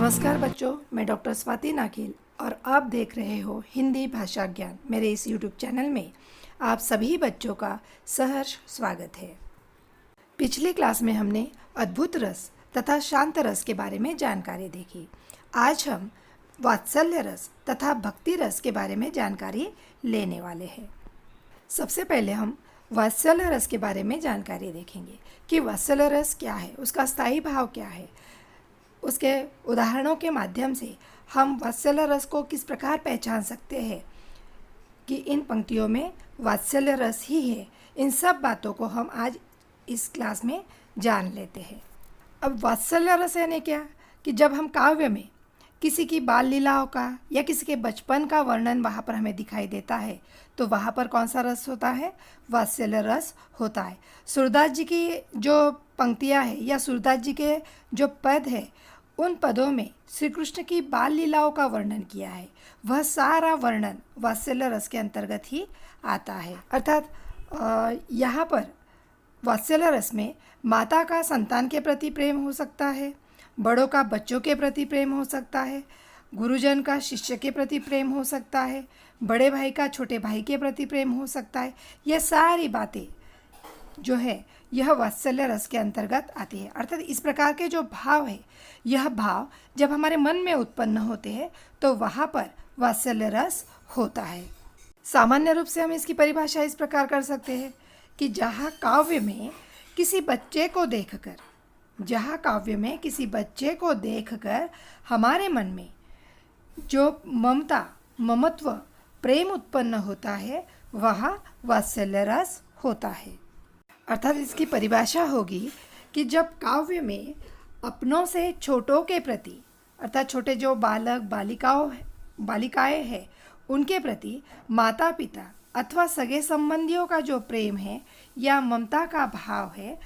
नमस्कार बच्चों, मैं डॉक्टर स्वाति नाकिल और आप देख रहे हो हिंदी भाषा ज्ञान। मेरे इस यूट्यूब चैनल में आप सभी बच्चों का सहर्ष स्वागत है। पिछली क्लास में हमने अद्भुत रस तथा शांत रस के बारे में जानकारी देखी। आज हम वात्सल्य रस तथा भक्ति रस के बारे में जानकारी लेने वाले हैं। सबसे पहले हम वात्सल्य रस के बारे में जानकारी देखेंगे कि वात्सल्य रस क्या है, उसका स्थायी भाव क्या है। उसके उदाहरणों के माध्यम से हम वात्सल्य रस को किस प्रकार पहचान सकते हैं कि इन पंक्तियों में वात्सल्य रस ही है। इन सब बातों को हम आज इस क्लास में जान लेते हैं। अब वात्सल्य रस यानी क्या कि जब हम काव्य में किसी की बाल लीलाओं का या किसी के बचपन का वर्णन वहाँ पर हमें दिखाई देता है तो वहाँ पर कौन सा रस होता है? वात्सल्य रस होता है। सूरदास जी की जो पंक्तियाँ हैं या सूरदास जी के जो पद है उन पदों में श्री कृष्ण की बाल लीलाओं का वर्णन किया है। वह सारा वर्णन वात्सल्य रस के अंतर्गत ही आता है। अर्थात यहाँ पर वात्सल्य रस में माता का संतान के प्रति प्रेम हो सकता है, बड़ों का बच्चों के प्रति प्रेम हो सकता है, गुरुजन का शिष्य के प्रति प्रेम हो सकता है, बड़े भाई का छोटे भाई के प्रति प्रेम हो सकता है। यह सारी बातें जो है यह वात्सल्य रस के अंतर्गत आती है। अर्थात इस प्रकार के जो भाव है, यह भाव जब हमारे मन में उत्पन्न होते हैं तो वहाँ पर वात्सल्य रस होता है। सामान्य रूप से हम इसकी परिभाषा इस प्रकार कर सकते हैं कि जहाँ काव्य में किसी बच्चे को देखकर हमारे मन में जो ममता, ममत्व, प्रेम उत्पन्न होता है वह वात्सल्य रस होता है। अर्थात इसकी परिभाषा होगी कि जब काव्य में अपनों से छोटों के प्रति, अर्थात छोटे जो बालक बालिकाएं हैं उनके प्रति माता पिता अथवा सगे संबंधियों का जो प्रेम है या ममता का भाव है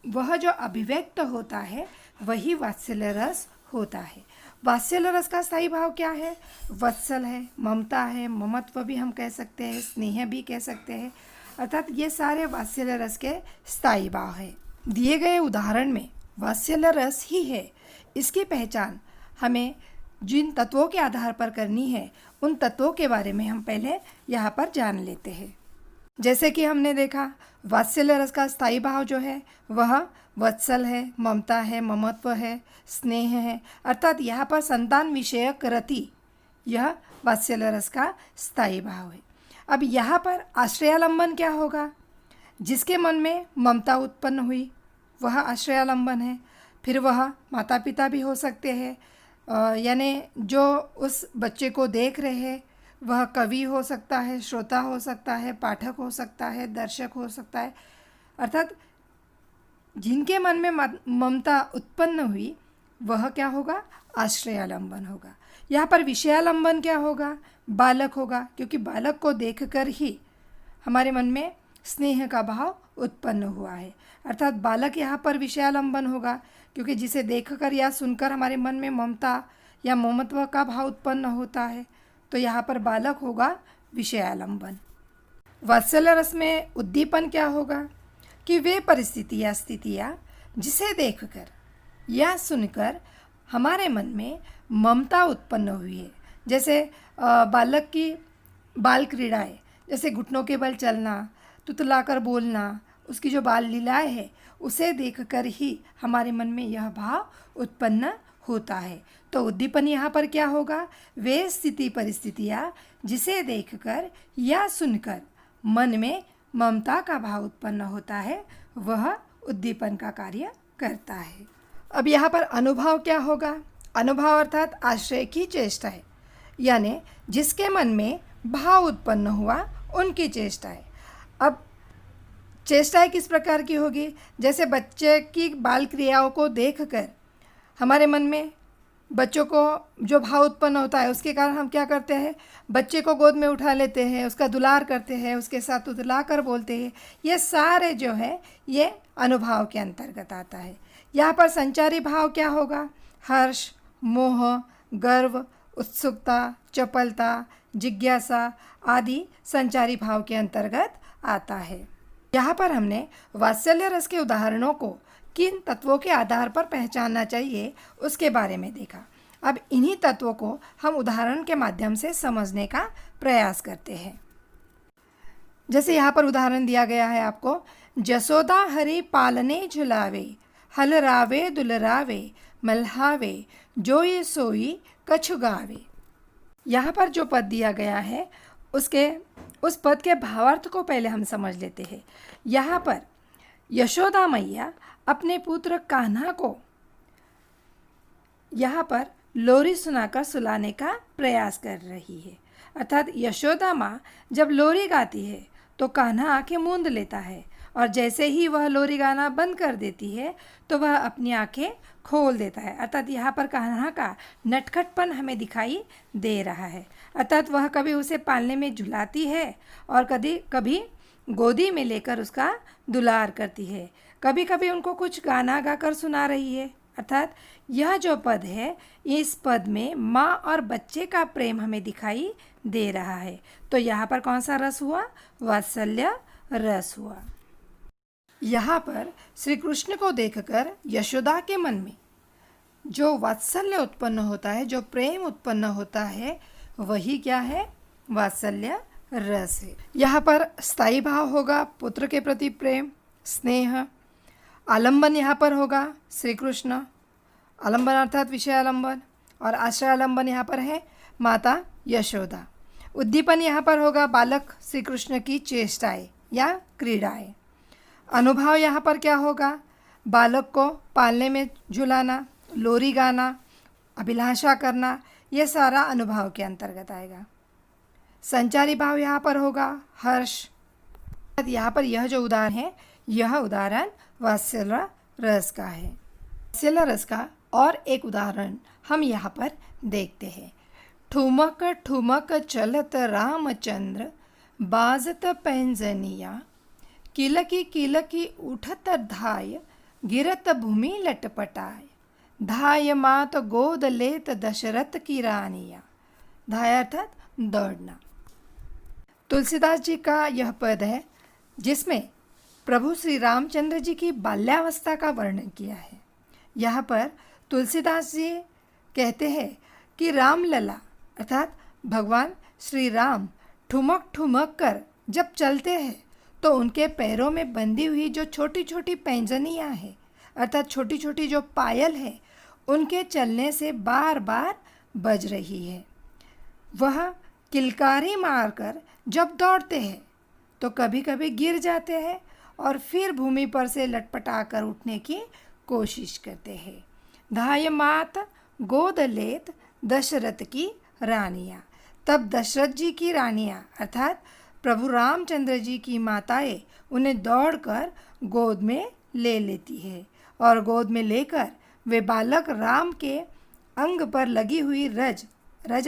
वह जो अभिव्यक्त होता है वही वात्सल्य रस होता है। वात्सल्य रस का स्थायी भाव क्या है? वत्सल है, ममता है, ममत्व भी हम कह सकते हैं, स्नेह भी कह सकते हैं। अर्थात ये सारे वात्सल्य रस के स्थायी भाव है। दिए गए उदाहरण में वात्सल्य रस ही है। इसकी पहचान हमें जिन तत्वों के आधार पर करनी है उन तत्वों के बारे में हम पहले यहाँ पर जान लेते हैं। जैसे कि हमने देखा वात्सल्य रस का स्थायी भाव जो है वह वत्सल है, ममता है, ममत्व है, स्नेह है। अर्थात यहाँ पर संतान विषयक रति यह वात्सल्य रस का स्थायी भाव है। अब यहाँ पर आश्रयालंबन क्या होगा? जिसके मन में ममता उत्पन्न हुई वह आश्रयालंबन है। फिर वह माता पिता भी हो सकते हैं, यानी जो उस बच्चे को देख रहे हैं वह कवि हो सकता है, श्रोता हो सकता है, पाठक हो सकता है, दर्शक हो सकता है। अर्थात जिनके मन में ममता उत्पन्न हुई वह क्या होगा? आश्रयालंबन होगा। यहाँ पर विषयालंबन क्या होगा? बालक होगा, क्योंकि बालक को देखकर ही हमारे मन में स्नेह का भाव उत्पन्न हुआ है। अर्थात बालक यहाँ पर विषयालंबन होगा, क्योंकि जिसे देखकर या सुनकर हमारे मन में ममता या ममत्व का भाव उत्पन्न होता है, तो यहाँ पर बालक होगा विषयालंबन। वात्सल्य रस में उद्दीपन क्या होगा कि वे परिस्थितियाँ, स्थितियाँ जिसे देखकर या सुनकर हमारे मन में ममता उत्पन्न हुई है। जैसे बालक की बाल क्रीड़ाएँ, जैसे घुटनों के बल चलना, तुतलाकर बोलना, उसकी जो बाल लीलाएँ है उसे देखकर ही हमारे मन में यह भाव उत्पन्न होता है। तो उद्दीपन यहाँ पर क्या होगा? वे स्थिति परिस्थितियाँ जिसे देखकर या सुनकर मन में ममता का भाव उत्पन्न होता है वह उद्दीपन का कार्य करता है। अब यहाँ पर अनुभव क्या होगा? अनुभव अर्थात आश्रय की चेष्टा है, यानी जिसके मन में भाव उत्पन्न हुआ उनकी चेष्टा है। अब चेष्टाएँ किस प्रकार की होगी? जैसे बच्चे की बाल क्रियाओं को देखकर हमारे मन में बच्चों को जो भाव उत्पन्न होता है उसके कारण हम क्या करते हैं? बच्चे को गोद में उठा लेते हैं, उसका दुलार करते हैं, उसके साथ उतला कर बोलते हैं। ये सारे जो है ये अनुभव के अंतर्गत आता है। यहाँ पर संचारी भाव क्या होगा? हर्ष, मोह, गर्व, उत्सुकता, चपलता, जिज्ञासा आदि संचारी भाव के अंतर्गत आता है। यहाँ पर हमने वात्सल्य रस के उदाहरणों को किन तत्वों के आधार पर पहचानना चाहिए उसके बारे में देखा। अब इन्हीं तत्वों को हम उदाहरण के माध्यम से समझने का प्रयास करते हैं। जैसे यहाँ पर उदाहरण दिया गया है आपको, जसोदा हरि पालने झुलावे, हलरावे दुलरावे, मल्हावे, जो ये सोई कछु गावे। यहाँ पर जो पद दिया गया है उस पद के भावार्थ को पहले हम समझ लेते हैं। यहाँ पर यशोदा मैया अपने पुत्र कान्हा को यहाँ पर लोरी सुनाकर सुलाने का प्रयास कर रही है। अर्थात यशोदा माँ जब लोरी गाती है तो कान्हा आंखें मूंद लेता है, और जैसे ही वह लोरी गाना बंद कर देती है तो वह अपनी आंखें खोल देता है। अर्थात यहाँ पर कान्हा का नटखटपन हमें दिखाई दे रहा है। अर्थात वह कभी उसे पालने में झुलाती है और कभी गोदी में लेकर उसका दुलार करती है, कभी कभी उनको कुछ गाना गाकर सुना रही है। अर्थात यह जो पद है, इस पद में माँ और बच्चे का प्रेम हमें दिखाई दे रहा है। तो यहाँ पर कौन सा रस हुआ? वात्सल्य रस हुआ। यहाँ पर श्री कृष्ण को देखकर यशोदा के मन में जो वात्सल्य उत्पन्न होता है, जो प्रेम उत्पन्न होता है, वही क्या है? वात्सल्य रस है। यहाँ पर स्थायी भाव होगा पुत्र के प्रति प्रेम, स्नेह। आलंबन यहाँ पर होगा श्री कृष्ण, आलंबन अर्थात विषय आलंबन, और आश्रय आलंबन यहाँ पर है माता यशोदा। उद्दीपन यहाँ पर होगा बालक श्री कृष्ण की चेष्टाएं या क्रीड़ाएं। अनुभव यहाँ पर क्या होगा? बालक को पालने में झुलाना, लोरी गाना, अभिलाषा करना, यह सारा अनुभव के अंतर्गत आएगा। संचारी भाव यहाँ पर होगा हर्ष। यहाँ पर यह जो उदाहरण है, यह उदाहरण वात्सल्य रस का है। वात्सल्य रस का और एक उदाहरण हम यहाँ पर देखते हैं। ठुमक ठुमक चलत रामचंद्र, बाजत पैंजनिया, किलकी किलकी उठत धाय, गिरत भूमि लटपटाय, धाय मात गोद लेत दशरथ की रानिया। धाय अर्थात दौड़ना। तुलसीदास जी का यह पद है जिसमें प्रभु श्री रामचंद्र जी की बाल्यावस्था का वर्णन किया है। यहाँ पर तुलसीदास जी कहते हैं कि रामलला अर्थात भगवान श्री राम ठुमक ठुमक कर जब चलते हैं तो उनके पैरों में बंधी हुई जो छोटी छोटी पैंजनियाँ हैं, अर्थात छोटी छोटी जो पायल है, उनके चलने से बार बार बज रही है। वह किलकारी मारकर जब दौड़ते हैं तो कभी कभी गिर जाते हैं और फिर भूमि पर से लटपटा कर उठने की कोशिश करते हैं। धाय मात गोद लेत दशरथ की रानियाँ। तब दशरथ जी की रानियाँ अर्थात प्रभु रामचंद्र जी की माताएं उन्हें दौड़कर गोद में ले लेती है, और गोद में लेकर वे बालक राम के अंग पर लगी हुई रज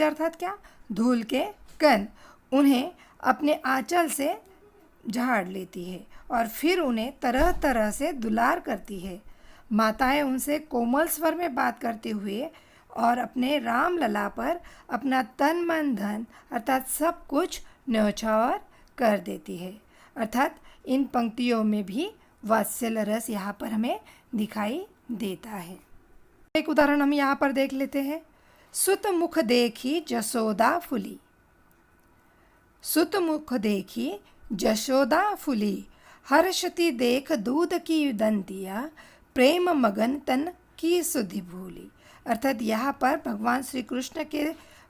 अर्थात क्या? धूल के कण, उन्हें अपने आंचल से झाड़ लेती है और फिर उन्हें तरह तरह से दुलार करती है। माताएं उनसे कोमल स्वर में बात करते हुए और अपने राम लला पर अपना तन मन धन अर्थात सब कुछ न्यौछावर कर देती है। अर्थात इन पंक्तियों में भी वात्सल्य रस यहाँ पर हमें दिखाई देता है। एक उदाहरण हम यहाँ पर देख लेते हैं। सुत मुख देखी जसोदा फुली, सुत मुख देखी जशोदा फुली, हर्षति देख दूध की दंतिया, प्रेम मगन तन की सुधि भूली। अर्थात यहाँ पर भगवान श्री कृष्ण के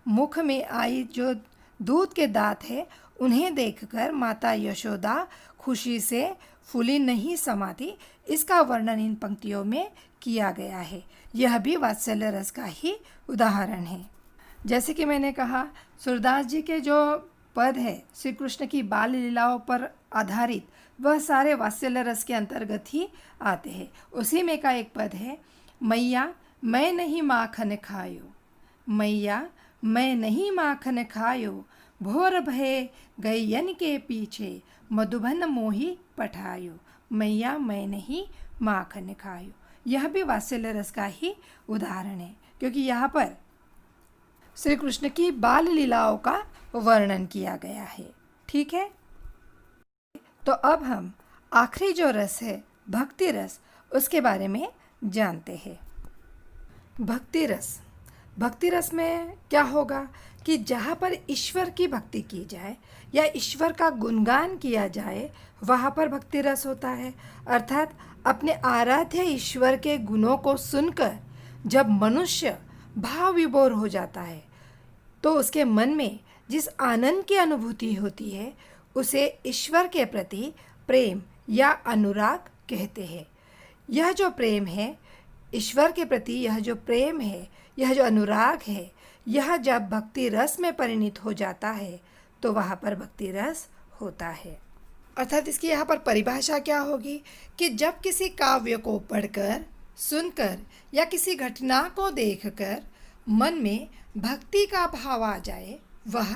मुख में आई जो दूध के दांत है, उन्हें देखकर माता यशोदा खुशी से फूली नहीं समाती। इसका वर्णन इन पंक्तियों में किया गया है। यह भी वात्सल्य रस का ही उदाहरण है। जैसे कि मैंने कहा, सूरदास जी के जो पद है श्री कृष्ण की बाल लीलाओं पर आधारित, वह सारे वात्सल्य रस के अंतर्गत ही आते हैं। उसी में का एक पद है, मैया मैं नहीं माखन खायो, मैया मैं नहीं माखन खायो, भोर भय गैयन के पीछे, मधुबन मोही पठायो, मैया मैं नहीं माखन खायो। यह भी वात्सल्य रस का ही उदाहरण है, क्योंकि यहाँ पर श्री कृष्ण की बाल लीलाओं का वर्णन किया गया है। ठीक है, तो अब हम आखिरी जो रस है भक्ति रस, उसके बारे में जानते हैं। भक्ति रस भक्ति रस में क्या होगा कि जहाँ पर ईश्वर की भक्ति की जाए या ईश्वर का गुणगान किया जाए वहाँ पर भक्ति रस होता है। अर्थात अपने आराध्य ईश्वर के गुणों को सुनकर जब मनुष्य भाव विभोर हो जाता है तो उसके मन में जिस आनंद की अनुभूति होती है उसे ईश्वर के प्रति प्रेम या अनुराग कहते हैं। यह जो प्रेम है ईश्वर के प्रति, यह जो प्रेम है, यह जो अनुराग है, यह जब भक्ति रस में परिणित हो जाता है तो वहाँ पर भक्ति रस होता है। अर्थात इसकी यहाँ पर परिभाषा क्या होगी कि जब किसी काव्य को पढ़कर, सुनकर या किसी घटना को देखकर मन में भक्ति का भाव आ जाए वह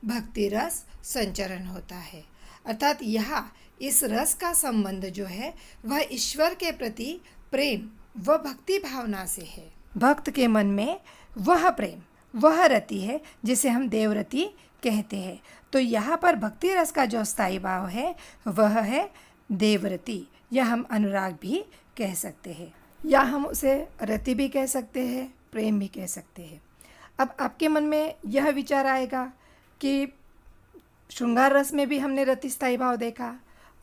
भक्ति रस संचरण होता है। अर्थात यहाँ इस रस का संबंध जो है वह ईश्वर के प्रति प्रेम व भक्ति भावना से है। भक्त के मन में वह प्रेम, वह रति है जिसे हम देवरति कहते हैं। तो यहाँ पर भक्ति रस का जो स्थायी भाव है वह है देवरति, या हम अनुराग भी कह सकते हैं, या हम उसे रति भी कह सकते हैं, प्रेम भी कह सकते हैं। अब आपके मन में यह विचार आएगा कि श्रृंगार रस में भी हमने रति स्थायी भाव देखा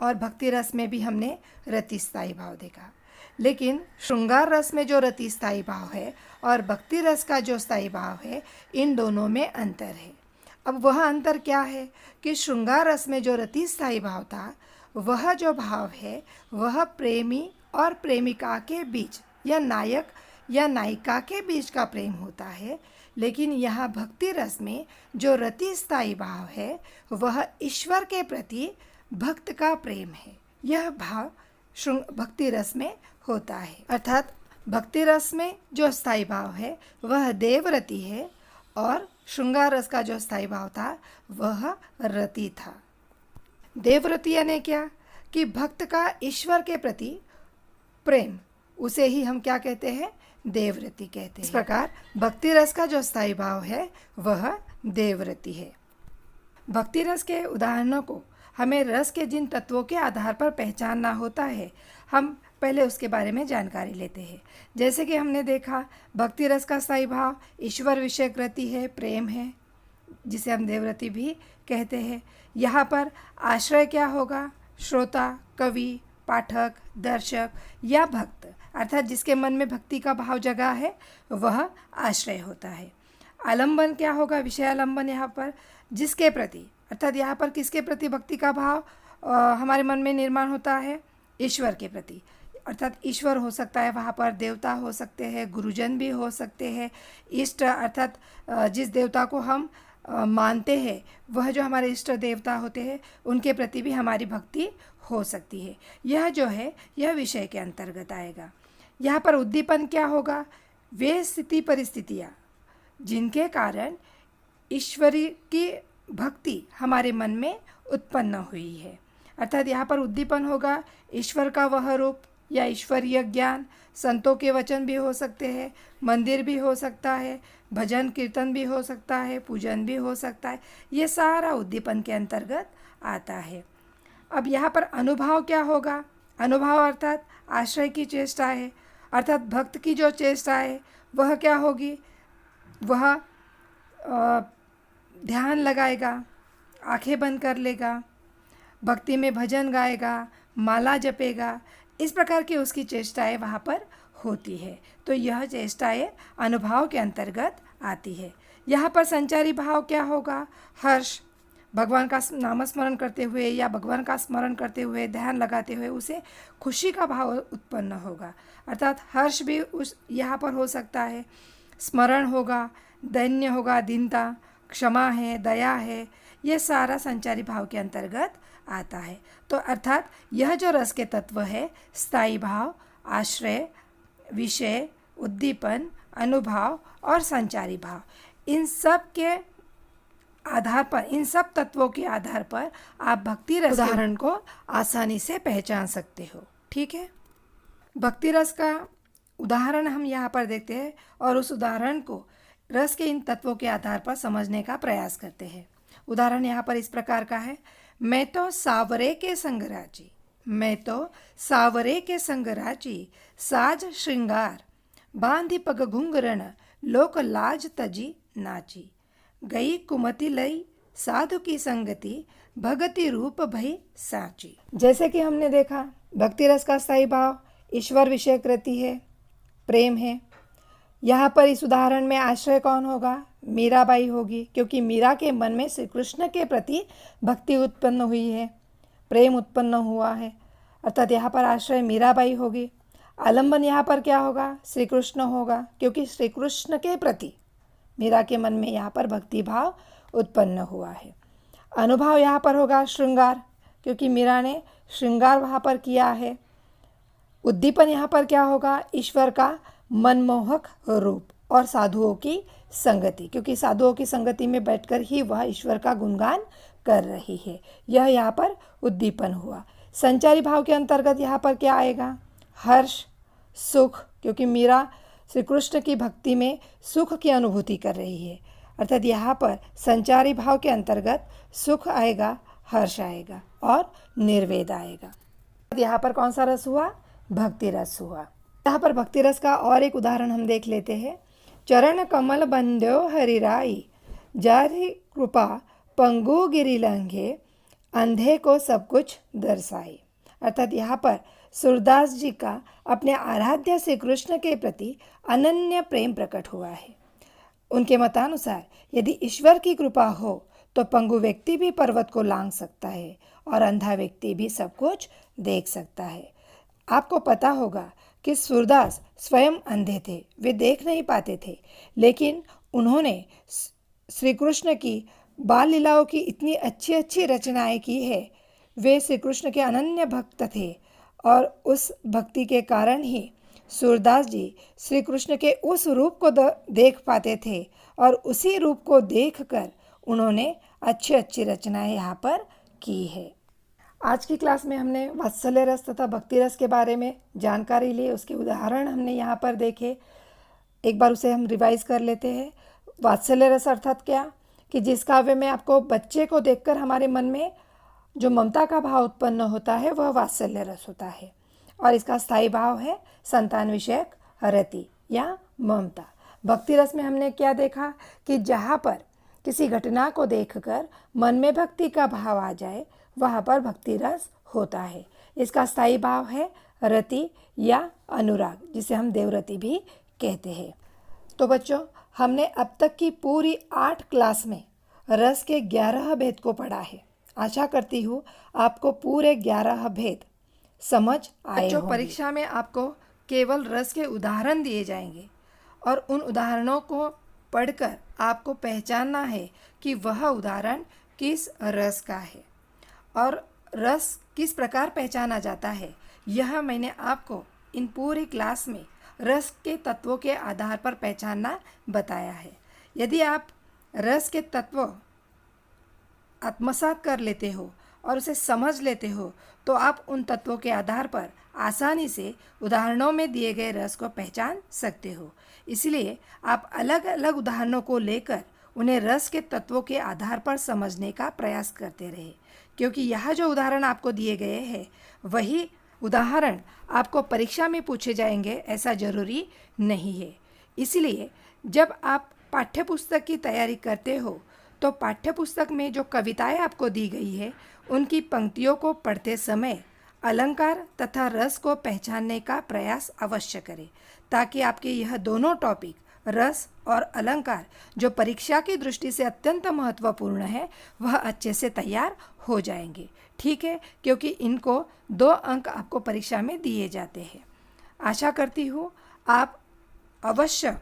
और भक्ति रस में भी हमने रति स्थायी भाव देखा, लेकिन श्रृंगार रस में जो रति स्थायी भाव है और भक्ति रस का जो स्थायी भाव है इन दोनों में अंतर है। अब वह अंतर क्या है कि श्रृंगार रस में जो रति स्थायी भाव था वह जो भाव है वह प्रेमी और प्रेमिका के बीच या नायक या नायिका के बीच का प्रेम होता है, लेकिन यहाँ भक्ति रस में जो रति स्थायी भाव है वह ईश्वर के प्रति भक्त का प्रेम है। यह भाव भक्ति रस में होता है। अर्थात भक्ति रस में जो स्थायी भाव है वह देवरति है और श्रृंगार रस का जो स्थायी भाव था वह रति था। देवरति यानी क्या कि भक्त का ईश्वर के प्रति प्रेम, उसे ही हम क्या कहते हैं, देवरति कहते हैं। इस प्रकार भक्ति रस का जो स्थायी भाव है वह देवरति है। भक्ति रस के उदाहरणों को हमें रस के जिन तत्वों के आधार पर पहचानना होता है हम पहले उसके बारे में जानकारी लेते हैं। जैसे कि हमने देखा भक्ति रस का स्थायी भाव ईश्वर विषयक रति है, प्रेम है, जिसे हम देवरति भी कहते हैं। यहाँ पर आश्रय क्या होगा, श्रोता, कवि, पाठक, दर्शक या भक्त, अर्थात जिसके मन में भक्ति का भाव जगा है वह आश्रय होता है। आलंबन क्या होगा, विषयालंबन, यहाँ पर जिसके प्रति, अर्थात यहाँ पर किसके प्रति भक्ति का भाव हमारे मन में निर्माण होता है, ईश्वर के प्रति। अर्थात ईश्वर हो सकता है, वहाँ पर देवता हो सकते हैं, गुरुजन भी हो सकते हैं, इष्ट अर्थात जिस देवता को हम मानते हैं वह जो हमारे इष्ट देवता होते हैं उनके प्रति भी हमारी भक्ति हो सकती है। यह जो है यह विषय के अंतर्गत आएगा। यहाँ पर उद्दीपन क्या होगा, वे स्थिति परिस्थितियाँ जिनके कारण ईश्वरी की भक्ति हमारे मन में उत्पन्न हुई है। अर्थात यहाँ पर उद्दीपन होगा ईश्वर का वह रूप या ईश्वरीय ज्ञान, संतों के वचन भी हो सकते हैं, मंदिर भी हो सकता है, भजन कीर्तन भी हो सकता है, पूजन भी हो सकता है, ये सारा उद्दीपन के अंतर्गत आता है। अब यहाँ पर अनुभाव क्या होगा, अनुभाव अर्थात आश्रय की चेष्टा है। अर्थात भक्त की जो चेष्टा है वह क्या होगी, वह ध्यान लगाएगा, आंखें बंद कर लेगा, भक्ति में भजन गाएगा, माला जपेगा, इस प्रकार की उसकी चेष्टाएं वहाँ पर होती है। तो यह चेष्टाएं अनुभाव के अंतर्गत आती है। यहाँ पर संचारी भाव क्या होगा, हर्ष, भगवान का नामस्मरण करते हुए या भगवान का स्मरण करते हुए ध्यान लगाते हुए उसे खुशी का भाव उत्पन्न होगा। अर्थात हर्ष भी उस यहाँ पर हो सकता है, स्मरण होगा, दैन्य होगा, दीनता, क्षमा है, दया है, ये सारा संचारी भाव के अंतर्गत आता है। तो अर्थात यह जो रस के तत्व है, स्थायी भाव, आश्रय, विषय, उद्दीपन, अनुभाव और संचारी भाव, इन सब के आधार पर, इन सब तत्वों के आधार पर आप भक्ति रस उदाहरण को आसानी से पहचान सकते हो। ठीक है, भक्ति रस का उदाहरण हम यहाँ पर देखते हैं और उस उदाहरण को रस के इन तत्वों के आधार पर समझने का प्रयास करते हैं। उदाहरण यहाँ पर इस प्रकार का है, मैं तो सावरे के संग राजी, मैं तो सावरे के संग राजी, साज श्रृंगार, बांधी पग घुंघरण, लोक लाज तजी नाची। गई कुमति लई साधु की संगति, भगति रूप भई साची। जैसे कि हमने देखा, भक्ति रस का स्थायी भाव ईश्वर विषयक रति है, प्रेम है। यहाँ पर इस उदाहरण में आश्रय कौन होगा? मीराबाई होगी, क्योंकि मीरा के मन में श्री कृष्ण के प्रति भक्ति उत्पन्न हुई है, प्रेम उत्पन्न हुआ है, अर्थात यहाँ पर आश्रय मीराबाई होगी। आलंबन यहाँ पर क्या होगा? श्री कृष्ण होगा, क्योंकि श्री कृष्ण के प्रति मीरा के मन में यहाँ पर भक्ति भाव उत्पन्न हुआ है। अनुभव यहाँ पर होगा श्रृंगार, क्योंकि मीरा ने श्रृंगार वहाँ पर किया है। उद्दीपन यहाँ पर क्या होगा? ईश्वर का मनमोहक रूप और साधुओं की संगति, क्योंकि साधुओं की संगति में बैठकर ही वह ईश्वर का गुणगान कर रही है। यह यहाँ पर उद्दीपन हुआ। संचारी भाव के अंतर्गत यहाँ पर क्या आएगा? हर्ष, सुख, क्योंकि मीरा श्री कृष्ण की भक्ति में सुख की अनुभूति कर रही है, अर्थात यहाँ पर संचारी भाव के अंतर्गत सुख आएगा, हर्ष आएगा और निर्वेद आएगा। यहाँ पर कौन सा रस हुआ? भक्ति रस हुआ। यहाँ पर भक्ति रस का और एक उदाहरण हम देख लेते हैं। चरण कमल बंद्यो हरिराई, जारी कृपा पंगु गिरि लंघे, अंधे को सब कुछ दर्शाई। अर्थात यहाँ पर सूरदास जी का अपने आराध्य श्री कृष्ण के प्रति अनन्य प्रेम प्रकट हुआ है। उनके मतानुसार यदि ईश्वर की कृपा हो तो पंगु व्यक्ति भी पर्वत को लांघ सकता है और अंधा व्यक्ति भी सब कुछ देख सकता है। आपको पता होगा कि सूरदास स्वयं अंधे थे, वे देख नहीं पाते थे, लेकिन उन्होंने श्री कृष्ण की बाल लीलाओं की इतनी अच्छी अच्छी रचनाएं की है। वे श्री कृष्ण के अनन्य भक्त थे और उस भक्ति के कारण ही सूरदास जी श्री कृष्ण के उस रूप को देख पाते थे और उसी रूप को देखकर उन्होंने अच्छी अच्छी रचनाएं यहाँ पर की है। आज की क्लास में हमने वात्सल्य रस तथा भक्ति रस के बारे में जानकारी ली, उसके उदाहरण हमने यहाँ पर देखे। एक बार उसे हम रिवाइज कर लेते हैं। वात्सल्य रस अर्थात क्या? कि जिस काव्य में आपको बच्चे को देखकर हमारे मन में जो ममता का भाव उत्पन्न होता है वह वात्सल्य रस होता है, और इसका स्थायी भाव है संतान विषयक रति या ममता। भक्ति रस में हमने क्या देखा कि जहाँ पर किसी घटना को देखकर मन में भक्ति का भाव आ जाए वहाँ पर भक्ति रस होता है। इसका स्थायी भाव है रति या अनुराग, जिसे हम देवरति भी कहते हैं। तो बच्चों, हमने अब तक की पूरी 8 क्लास में रस के 11 भेद को पढ़ा है। आशा करती हूँ आपको पूरे 11 भेद समझ आए होंगे। बच्चों, परीक्षा में आपको केवल रस के उदाहरण दिए जाएंगे और उन उदाहरणों को पढ़कर आपको पहचानना है कि वह उदाहरण किस रस का है और रस किस प्रकार पहचाना जाता है। यह मैंने आपको इन पूरी क्लास में रस के तत्वों के आधार पर पहचानना बताया है। यदि आप रस के तत्व आत्मसात कर लेते हो और उसे समझ लेते हो तो आप उन तत्वों के आधार पर आसानी से उदाहरणों में दिए गए रस को पहचान सकते हो। इसलिए आप अलग अलग उदाहरणों को लेकर उन्हें रस के तत्वों के आधार पर समझने का प्रयास करते रहे, क्योंकि यह जो उदाहरण आपको दिए गए हैं वही उदाहरण आपको परीक्षा में पूछे जाएंगे ऐसा जरूरी नहीं है। इसलिए जब आप पाठ्यपुस्तक की तैयारी करते हो तो पाठ्यपुस्तक में जो कविताएं आपको दी गई है उनकी पंक्तियों को पढ़ते समय अलंकार तथा रस को पहचानने का प्रयास अवश्य करें, ताकि आपके यह दोनों टॉपिक रस और अलंकार जो परीक्षा की दृष्टि से अत्यंत महत्वपूर्ण है वह अच्छे से तैयार हो जाएंगे। ठीक है, क्योंकि इनको 2 अंक आपको परीक्षा में दिए जाते हैं। आशा करती हूँ आप अवश्य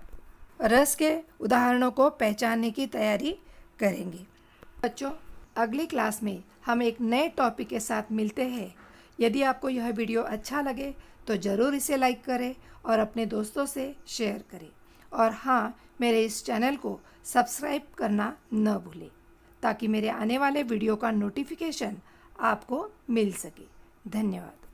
रस के उदाहरणों को पहचानने की तैयारी करेंगे। बच्चों, अगली क्लास में हम एक नए टॉपिक के साथ मिलते हैं। यदि आपको यह वीडियो अच्छा लगे तो ज़रूर इसे लाइक करें और अपने दोस्तों से शेयर करें। और हाँ, मेरे इस चैनल को सब्सक्राइब करना न भूलें, ताकि मेरे आने वाले वीडियो का नोटिफिकेशन आपको मिल सके। धन्यवाद।